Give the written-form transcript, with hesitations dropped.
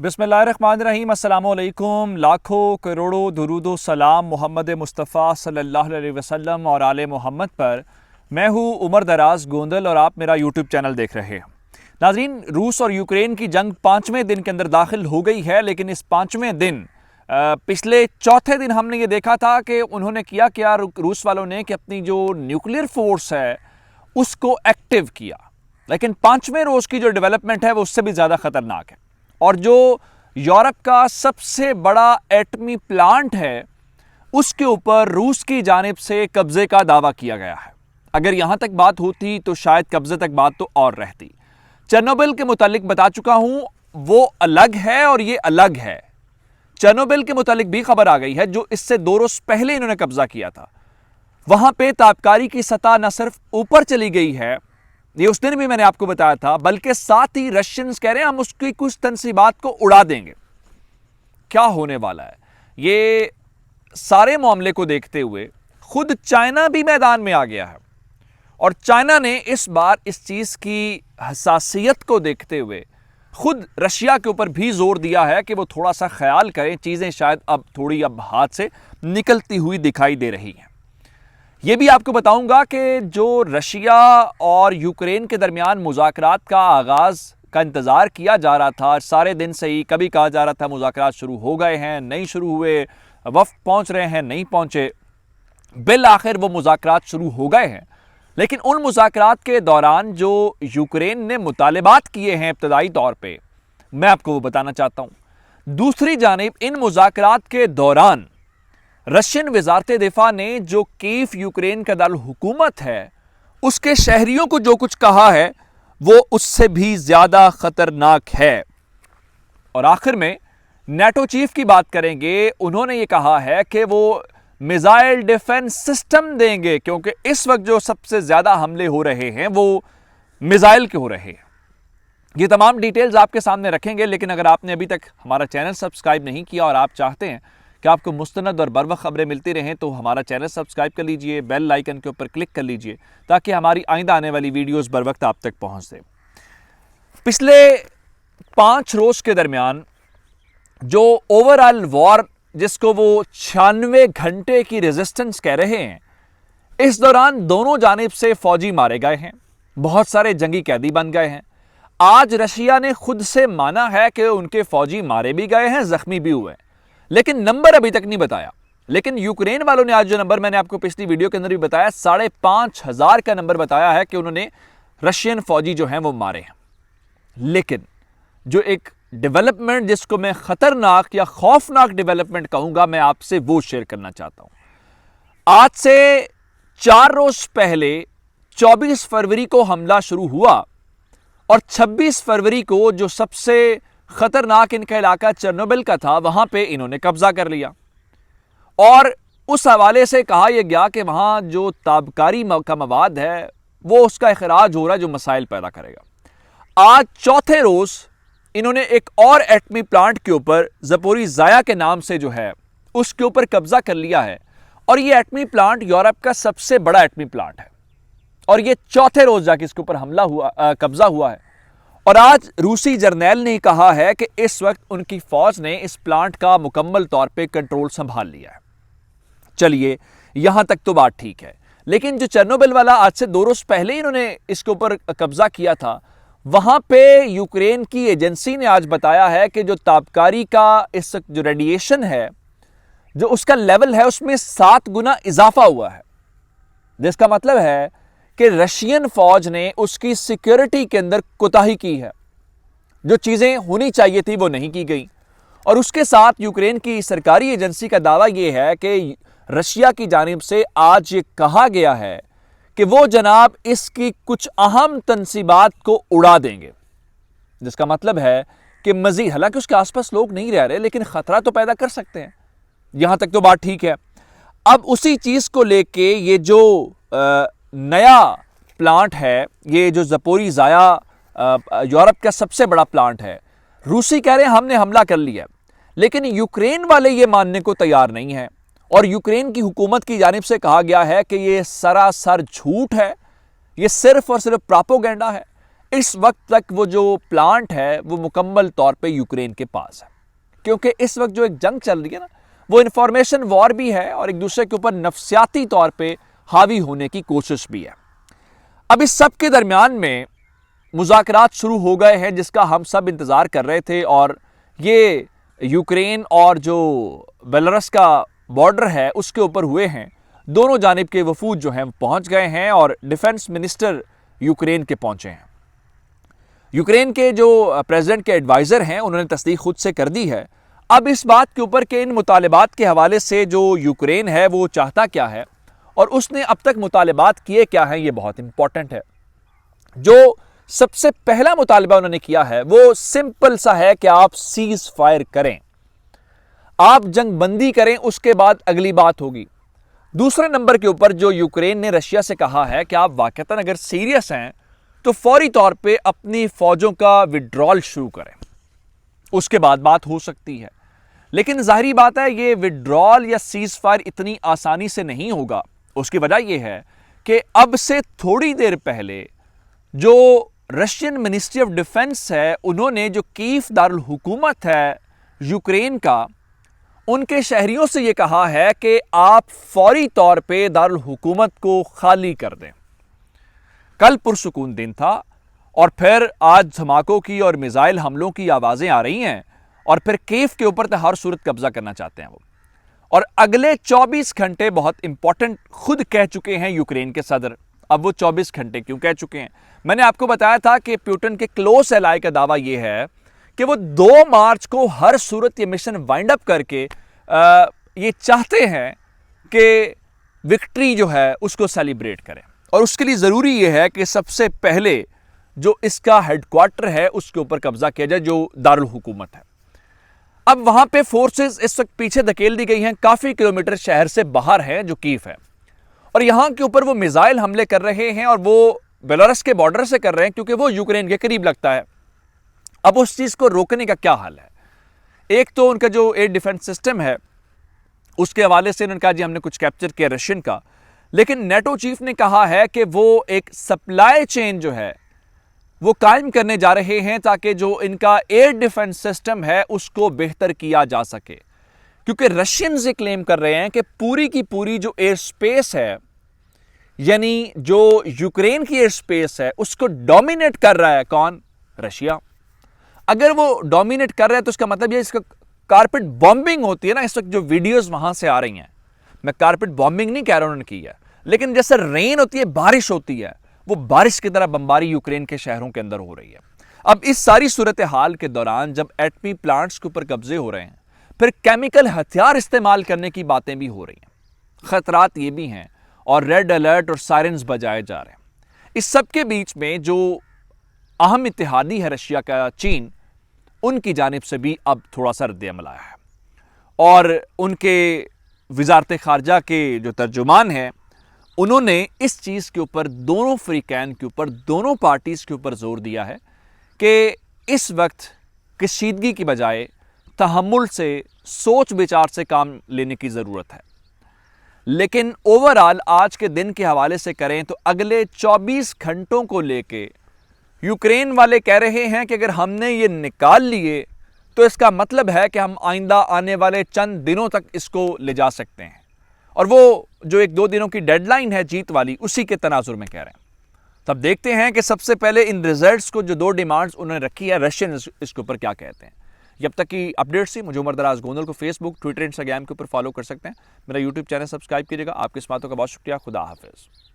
बिस्मिल्लाहिर्रहमानिर्रहीम, अस्सलामुअलैकुम। लाखों करोड़ों दुरूदो सलाम मोहम्मद मुस्तफ़ा सल्लल्लाहु अलैहि वसल्लम और आले मोहम्मद पर। मैं हूँ उमर दराज गोंदल और आप मेरा यूट्यूब चैनल देख रहे हैं। नाज़रीन, रूस और यूक्रेन की जंग 5वें दिन के अंदर दाखिल हो गई है, लेकिन इस 5वें दिन पिछले चौथे दिन हमने ये देखा था कि उन्होंने किया रूस वालों ने कि अपनी जो न्यूक्लियर फोर्स है उसको एक्टिव किया। लेकिन 5वें रोज़ की जो डेवलपमेंट है वो उससे भी ज़्यादा ख़तरनाक है। और जो यूरोप का सबसे बड़ा एटमी प्लांट है उसके ऊपर रूस की जानिब से कब्जे का दावा किया गया है। अगर यहां तक बात होती तो शायद कब्जे तक बात तो और रहती। चेर्नोबिल के मुतालिक बता चुका हूं, वो अलग है और ये अलग है। चेर्नोबिल के मुतालिक भी खबर आ गई है, जो इससे 2 रोज पहले इन्होंने कब्जा किया था। वहां पे ताबकारी की सतह न सिर्फ ऊपर चली गई है, ये उस दिन भी मैंने आपको बताया था, बल्कि साथ ही रशियंस कह रहे हैं हम उसकी कुछ तंसीबात को उड़ा देंगे। क्या होने वाला है, ये सारे मामले को देखते हुए खुद चाइना भी मैदान में आ गया है। और चाइना ने इस बार इस चीज की हसासियत को देखते हुए खुद रशिया के ऊपर भी जोर दिया है कि वो थोड़ा सा ख्याल करें, चीजें शायद अब थोड़ी हाथ से निकलती हुई दिखाई दे रही हैं। यह भी आपको बताऊंगा कि जो रशिया और यूक्रेन के दरमियान मुज़ाकरात का आगाज़ का इंतज़ार किया जा रहा था, सारे दिन से ही कभी कहा जा रहा था मुज़ाकरात शुरू हो गए हैं, नहीं शुरू हुए, वफ़द पहुंच रहे हैं, नहीं पहुंचे, बिल आखिर वो मुज़ाकरात शुरू हो गए हैं। लेकिन उन मुज़ाकरात के दौरान जो यूक्रेन ने मुतालबात किए हैं इब्तदाई तौर पर, मैं आपको वो बताना चाहता हूँ। दूसरी जानिब इन मुज़ाकरात के दौरान रशियन वज़ारत दिफा ने जो कीव यूक्रेन का दारुल हुकूमत है उसके शहरियों को जो कुछ कहा है वो उससे भी ज्यादा खतरनाक है। और आखिर में नेटो चीफ की बात करेंगे। उन्होंने ये कहा है कि वो मिसाइल डिफेंस सिस्टम देंगे, क्योंकि इस वक्त जो सबसे ज्यादा हमले हो रहे हैं वो मिसाइल के हो रहे हैं। ये तमाम डिटेल्स आपके सामने रखेंगे, लेकिन अगर आपने अभी तक हमारा चैनल सब्सक्राइब नहीं किया और आप चाहते हैं कि आपको मुस्तनद और बरवक्त खबरें मिलती रहें तो हमारा चैनल सब्सक्राइब कर लीजिए, बेल आइकन के ऊपर क्लिक कर लीजिए ताकि हमारी आइंदा आने वाली वीडियोस बर वक्त आप तक पहुंच दे। पिछले 5 रोज के दरमियान जो ओवरऑल वॉर, जिसको वो 96 घंटे की रेजिस्टेंस कह रहे हैं, इस दौरान दोनों जानिब से फौजी मारे गए हैं, बहुत सारे जंगी कैदी बन गए हैं। आज रशिया ने खुद से माना है कि उनके फौजी मारे भी गए हैं, जख्मी भी हुए, लेकिन नंबर अभी तक नहीं बताया। लेकिन यूक्रेन वालों ने आज जो नंबर मैंने आपको पिछली वीडियो के अंदर भी बताया, 5,500 का नंबर बताया है कि उन्होंने रशियन फौजी जो हैं वो मारे हैं। लेकिन जो एक डेवलपमेंट जिसको मैं खतरनाक या खौफनाक डेवलपमेंट कहूंगा, मैं आपसे वो शेयर करना चाहता हूं। आज से 4 रोज पहले 24 फरवरी को हमला शुरू हुआ और 26 फरवरी को जो सबसे खतरनाक इनका इलाका चेर्नोबिल का था वहां पे इन्होंने कब्जा कर लिया। और उस हवाले से कहा यह गया कि वहां जो ताबकारी का मवाद है वो उसका इखराज हो रहा है, जो मसाइल पैदा करेगा। आज चौथे रोज इन्होंने एक और एटमी प्लांट के ऊपर, ज़पोरिज़ाया के नाम से जो है, उसके ऊपर कब्जा कर लिया है। और यह एटमी प्लांट यूरोप का सबसे बड़ा एटमी प्लांट है और यह चौथे रोज जाके इसके ऊपर हमला हुआ, कब्जा हुआ है। और आज रूसी जर्नैल ने कहा है कि इस वक्त उनकी फौज ने इस प्लांट का मुकम्मल तौर पे कंट्रोल संभाल लिया है। चलिए, यहां तक तो बात ठीक है, लेकिन जो चेर्नोबिल वाला आज से 2 रोज पहले इन्होंने इसके ऊपर कब्जा किया था, वहां पे यूक्रेन की एजेंसी ने आज बताया है कि जो ताबकारी का इस जो रेडिएशन है, जो उसका लेवल है, उसमें 7 गुना इजाफा हुआ है। जिसका मतलब है कि रशियन फौज ने उसकी सिक्योरिटी के अंदर कोताही की है, जो चीजें होनी चाहिए थी वो नहीं की गई। और उसके साथ यूक्रेन की सरकारी एजेंसी का दावा यह है कि रशिया की जानिब से आज ये कहा गया है कि वो जनाब इसकी कुछ अहम तंसीबात को उड़ा देंगे। जिसका मतलब है कि मजीद, हालांकि उसके आसपास लोग नहीं रह रहे, लेकिन खतरा तो पैदा कर सकते हैं। यहां तक तो बात ठीक है। अब उसी चीज को लेके ये जो नया प्लांट है, ये जो ज़पोरिज़ाया यूरोप का सबसे बड़ा प्लांट है, रूसी कह रहे हैं हमने हमला कर लिया, लेकिन यूक्रेन वाले ये मानने को तैयार नहीं है। और यूक्रेन की हुकूमत की जानिब से कहा गया है कि ये सरासर झूठ है, ये सिर्फ और सिर्फ प्रोपेगेंडा है। इस वक्त तक वो जो प्लांट है वो मुकम्मल तौर पे यूक्रेन के पास है, क्योंकि इस वक्त जो एक जंग चल रही है ना, वो इंफॉर्मेशन वॉर भी है और एक दूसरे के ऊपर नफसियाती तौर पे हावी होने की कोशिश भी है। अब इस सब के दरमियान में मुज़ाकरात शुरू हो गए हैं जिसका हम सब इंतज़ार कर रहे थे, और ये यूक्रेन और जो बेलारूस का बॉर्डर है उसके ऊपर हुए हैं। दोनों जानिब के वफूद जो हैं पहुंच गए हैं और डिफेंस मिनिस्टर यूक्रेन के पहुंचे हैं। यूक्रेन के जो प्रेसिडेंट के एडवाइज़र हैं उन्होंने तस्दीक खुद से कर दी है। अब इस बात के ऊपर कि इन मुतालिबात के हवाले से जो यूक्रेन है वो चाहता क्या है और उसने अब तक मुतालिबात किए क्या हैं, ये बहुत इंपॉर्टेंट है। जो सबसे पहला मुतालबा उन्होंने किया है वो सिंपल सा है कि आप सीज फायर करें, आप जंग बंदी करें, उसके बाद अगली बात होगी। दूसरे नंबर के ऊपर जो यूक्रेन ने रशिया से कहा है कि आप वाकईतन अगर सीरियस हैं तो फौरी तौर पे अपनी फौजों का विड्रॉल शुरू करें, उसके बाद बात हो सकती है। लेकिन जाहिर बात है ये विड्रॉल या सीज फायर इतनी आसानी से नहीं होगा। उसकी वजह यह है कि अब से थोड़ी देर पहले जो रशियन मिनिस्ट्री ऑफ डिफेंस है उन्होंने जो कीव दारुल हुकूमत है यूक्रेन का, उनके शहरियों से ये कहा है कि आप फौरी तौर पे दारुल हुकूमत को खाली कर दें। कल पुरसुकून दिन था और फिर आज धमाकों की और मिसाइल हमलों की आवाज़ें आ रही हैं और फिर कीव के ऊपर तो हर सूरत कब्जा करना चाहते हैं वो। और अगले 24 घंटे बहुत इंपॉर्टेंट खुद कह चुके हैं यूक्रेन के सदर। अब वो 24 घंटे क्यों कह चुके हैं? मैंने आपको बताया था कि पुतिन के क्लोज एलाई का दावा यह है कि वो 2 मार्च को हर सूरत ये मिशन वाइंड अप करके ये चाहते हैं कि विक्ट्री जो है उसको सेलिब्रेट करें, और उसके लिए ज़रूरी ये है कि सबसे पहले जो इसका हेडक्वार्टर है उसके ऊपर कब्जा किया जाए, जो दारुल हुकूमत है। अब वहां पे फोर्सेस इस वक्त पीछे धकेल दी गई हैं, काफ़ी किलोमीटर शहर से बाहर है जो कीव है, और यहां के ऊपर वो मिसाइल हमले कर रहे हैं और वो बेलारूस के बॉर्डर से कर रहे हैं क्योंकि वो यूक्रेन के करीब लगता है। अब उस चीज़ को रोकने का क्या हल है? एक तो उनका जो एयर डिफेंस सिस्टम है उसके हवाले से उन्होंने कहा जी हमने कुछ कैप्चर किया रशियन का, लेकिन नेटो चीफ ने कहा है कि वो एक सप्लाई चेन जो है वो कायम करने जा रहे हैं ताकि जो इनका एयर डिफेंस सिस्टम है उसको बेहतर किया जा सके, क्योंकि रशियंस ये क्लेम कर रहे हैं कि पूरी की पूरी जो एयर स्पेस है, यानी जो यूक्रेन की एयर स्पेस है, उसको डोमिनेट कर रहा है कौन? रशिया। अगर वो डोमिनेट कर रहा है तो इसका मतलब ये इसका कारपेट बॉम्बिंग होती है ना, इस वक्त जो वीडियोस वहां से आ रही हैं, मैं कारपेट बॉम्बिंग नहीं कह रहा उन्होंने की है, लेकिन जैसे रेन होती है, बारिश होती है, वो बारिश की तरह बमबारी यूक्रेन के शहरों के अंदर हो रही है। अब इस सारी सूरत हाल के दौरान जब एटमी प्लांट्स के ऊपर कब्जे हो रहे हैं, फिर केमिकल हथियार इस्तेमाल करने की बातें भी हो रही हैं, खतरात ये भी हैं, और रेड अलर्ट और सायरन्स बजाए जा रहे हैं। इस सब के बीच में जो अहम इत्तेहादी है रशिया का, चीन, उनकी जानिब से भी अब थोड़ा सा रद्द-ए-अमल आया है, और उनके वज़ारत ख़ारजा के जो तर्जुमान हैं उन्होंने इस चीज़ के ऊपर, दोनों फ्रीकैन के ऊपर, दोनों पार्टीज़ के ऊपर जोर दिया है कि इस वक्त कशीदगी की बजाय तहम्मुल से, सोच विचार से काम लेने की ज़रूरत है। लेकिन ओवरऑल आज के दिन के हवाले से करें तो अगले 24 घंटों को लेके यूक्रेन वाले कह रहे हैं कि अगर हमने ये निकाल लिए तो इसका मतलब है कि हम आइंदा आने वाले चंद दिनों तक इसको ले जा सकते हैं, और वो जो 1-2 दिनों की डेडलाइन है जीत वाली, उसी के तनाजुर में कह रहे हैं। तब देखते हैं कि सबसे पहले इन रिजल्ट्स को, जो 2 डिमांड्स उन्होंने रखी है रशियन, इसके ऊपर क्या कहते हैं। जब तक की अपडेट्स थी, मुझे उमर दराज गोंदल को फेसबुक, ट्विटर, इंस्टाग्राम के ऊपर फॉलो कर सकते हैं। मेरा यूट्यूब चैनल सब्सक्राइब कीजिएगा। आपकी इस बातों का बहुत शुक्रिया। खुदा हाफिज़।